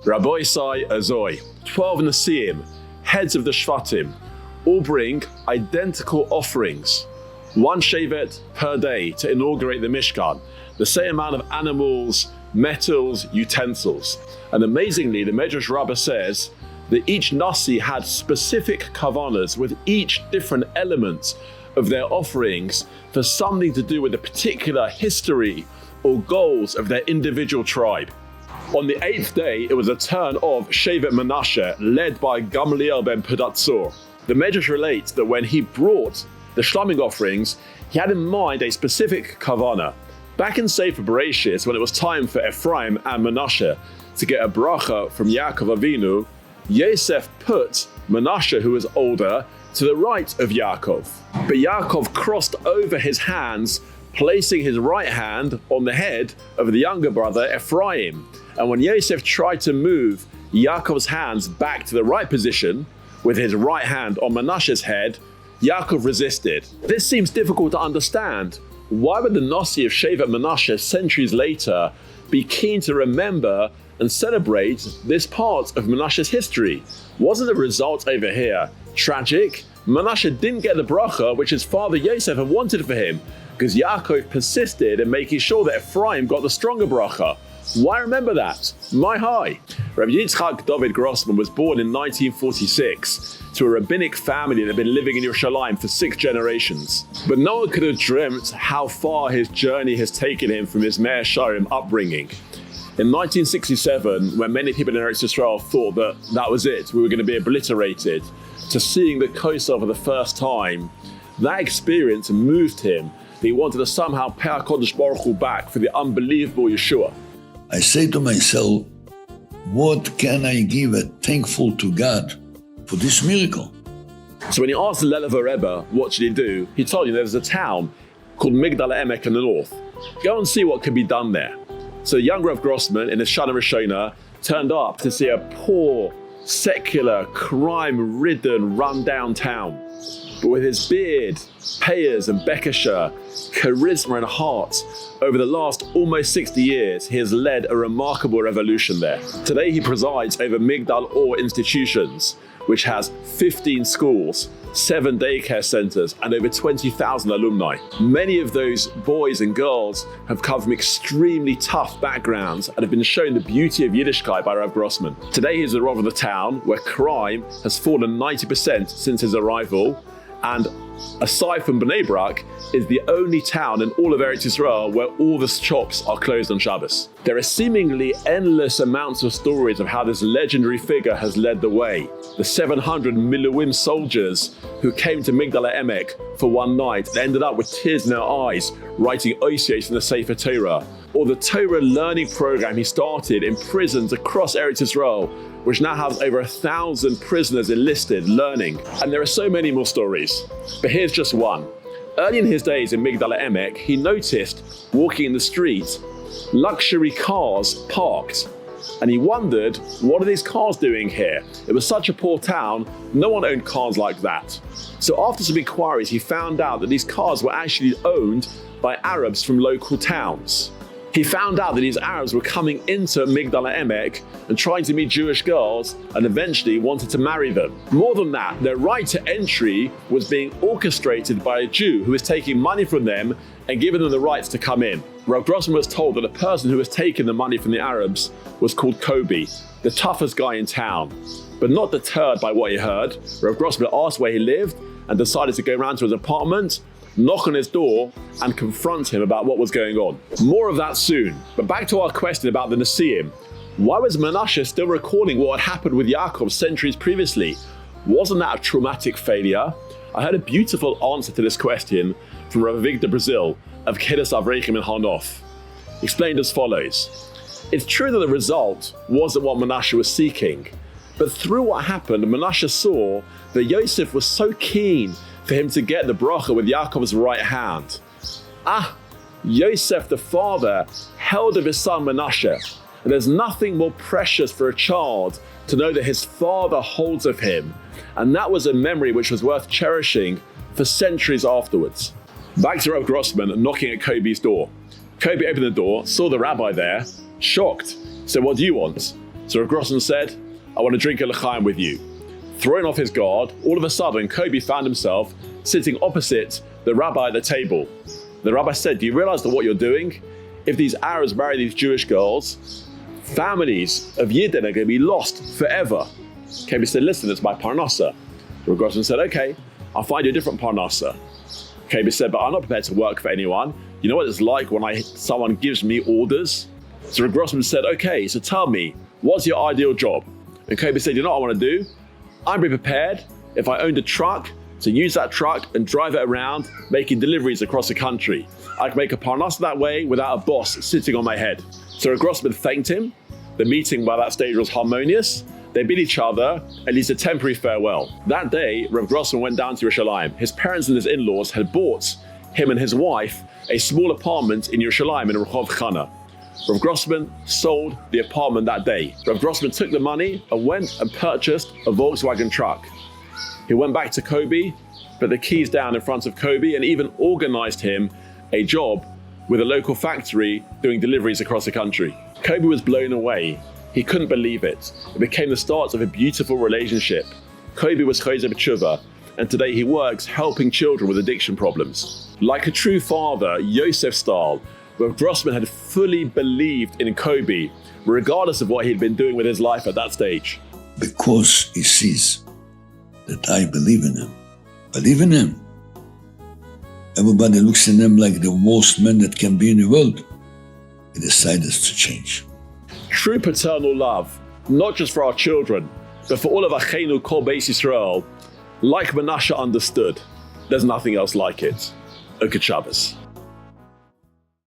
Rabbi Sai Azoi, 12 Nasiim, heads of the Shvatim, all bring identical offerings, one shevet per day to inaugurate the Mishkan, the same amount of animals, metals, utensils. And amazingly, the Medrash Rabbah says that each Nasi had specific kavanas with each different element of their offerings for something to do with the particular history or goals of their individual tribe. On the 8th day, it was a turn of Shevet Menashe, led by Gamliel ben Pedatzur. The Medrash relates that when he brought the shlaming offerings, he had in mind a specific kavana. Back in Sefer Bereshis, when it was time for Ephraim and Menashe to get a bracha from Yaakov Avinu, Yosef put Menashe, who was older, to the right of Yaakov. But Yaakov crossed over his hands, placing his right hand on the head of the younger brother Ephraim. And when Yosef tried to move Yaakov's hands back to the right position, with his right hand on Menashe's head, Yaakov resisted. This seems difficult to understand. Why would the Nasi of Shevet Menashe centuries later be keen to remember and celebrate this part of Menashe's history? Wasn't the result over here tragic? Menashe didn't get the bracha which his father Yosef had wanted for him, because Yaakov persisted in making sure that Ephraim got the stronger bracha. Why remember that? My high. Rabbi Yitzchak David Grossman was born in 1946 to a rabbinic family that had been living in Yerushalayim for 6 generations. But no one could have dreamt how far his journey has taken him from his Me'er Sharim upbringing. In 1967, when many people in Eretz Yisrael thought that that was it, we were going to be obliterated, to seeing the Kosov for the first time, that experience moved him that he wanted to somehow pay HaKadosh Baruch Hu back for the unbelievable Yeshua. I say to myself, what can I give thankful to God for this miracle? So when he asked the Lelever Rebbe, what should he do? He told him there's a town called Migdal Emek in the north. Go and see what can be done there. So young Rav Grossman in his Shana Rishona turned up to see a poor, secular, crime-ridden, run-down town. But with his beard, payers and bekasha, charisma and heart, over the last almost 60 years, he has led a remarkable revolution there. Today he presides over Migdal Ohr institutions, which has 15 schools, 7 daycare centers, and over 20,000 alumni. Many of those boys and girls have come from extremely tough backgrounds and have been shown the beauty of Yiddishkeit by Rav Grossman. Today he's the Rav of the town, where crime has fallen 90% since his arrival, and aside from Bnei Brak, is the only town in all of Eretz Yisrael where all the shops are closed on Shabbos. There are seemingly endless amounts of stories of how this legendary figure has led the way. The 700 Miluim soldiers who came to Migdal Emek for one night and ended up with tears in their eyes writing Osios in the Sefer Torah. Or the Torah learning program he started in prisons across Eretz Yisrael, which now has over 1,000 prisoners enlisted learning. And there are so many more stories, but here's just one. Early in his days in Migdal Emek, he noticed, walking in the street, luxury cars parked. And he wondered, what are these cars doing here? It was such a poor town, no one owned cars like that. So after some inquiries, he found out that these cars were actually owned by Arabs from local towns. He found out that these Arabs were coming into Migdal Emek and trying to meet Jewish girls and eventually wanted to marry them. More than that, their right to entry was being orchestrated by a Jew who was taking money from them and giving them the rights to come in. Rav Grossman was told that the person who was taking the money from the Arabs was called Kobe, the toughest guy in town. But not deterred by what he heard, Rav Grossman asked where he lived and decided to go around to his apartment, knock on his door, and confront him about what was going on. More of that soon, but back to our question about the Nasiim. Why was Menashe still recalling what had happened with Yaakov centuries previously? Wasn't that a traumatic failure? I heard a beautiful answer to this question from Rav Victor Brazil of Kedas Avreichim in Hanof. Explained as follows. It's true that the result wasn't what Menashe was seeking, but through what happened, Menashe saw that Yosef was so keen for him to get the bracha with Yaakov's right hand. Yosef the father held of his son Menashe, and there's nothing more precious for a child to know that his father holds of him, and that was a memory which was worth cherishing for centuries afterwards. Back to Rav Grossman knocking at Kobe's door. Kobe opened the door, saw the rabbi there, shocked, said, "What do you want?" So Rav Grossman said, I want to drink a l'chaim with you. Thrown off his guard, all of a sudden, Kobe found himself sitting opposite the rabbi at the table. The rabbi said, do you realize that what you're doing? If these Arabs marry these Jewish girls, families of Yidden are going to be lost forever. Kobe said, listen, it's my parnasa. Rav Grossman said, okay, I'll find you a different parnasa. Kobe said, but I'm not prepared to work for anyone. You know what it's like when someone gives me orders? So Rav Grossman said, okay, so tell me, what's your ideal job? And Kobe said, you know what I want to do? I'd be prepared if I owned a truck to use that truck and drive it around, making deliveries across the country. I could make a parnas that way without a boss sitting on my head. So Rav Grossman thanked him. The meeting by that stage was harmonious. They bid each other at least a temporary farewell. That day, Rav Grossman went down to Yerushalayim. His parents and his in-laws had bought him and his wife a small apartment in Yerushalayim in Rehov Chana. Rav Grossman sold the apartment that day. Rav Grossman took the money and went and purchased a Volkswagen truck. He went back to Kobe, put the keys down in front of Kobe, and even organized him a job with a local factory doing deliveries across the country. Kobe was blown away. He couldn't believe it. It became the start of a beautiful relationship. Kobe was Chayzer B'tshuva, and today he works helping children with addiction problems. Like a true father, Yosef style, Rav Grossman had fully believed in Kobe, regardless of what he'd been doing with his life at that stage. Because he sees that I believe in him. Believe in him. Everybody looks at him like the worst man that can be in the world. He decided to change. True paternal love, not just for our children, but for all of Achenu Kol Beis Yisrael, like Menashe understood, there's nothing else like it. Good Shabbos.